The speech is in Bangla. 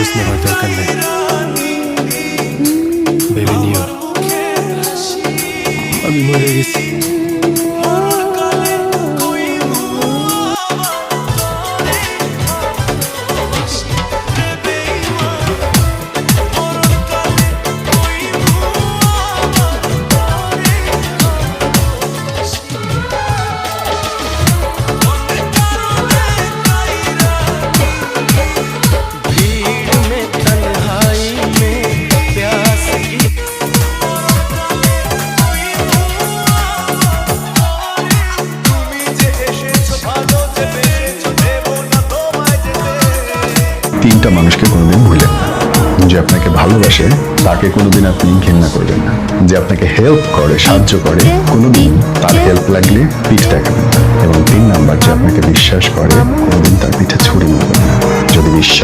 সিরিয়াস নেওয়ার দরকার নেই, ভেবে নিও আমি মরে গেছি। তিনটা মানুষকে কোনোদিন ভুলেন না। যে আপনাকে ভালোবাসে তাকে কোনোদিন আপনি ঘৃণা করবেন না। যে আপনাকে হেল্প করে, সাহায্য করে, কোনোদিন তার হেল্প লাগলে পিঠ দেখাবেন না। এবং 3 নাম্বার, যে আপনাকে বিশ্বাস করে কোনোদিন তার পিঠে ছুরি মারবেন না। যদি বিশ্বাস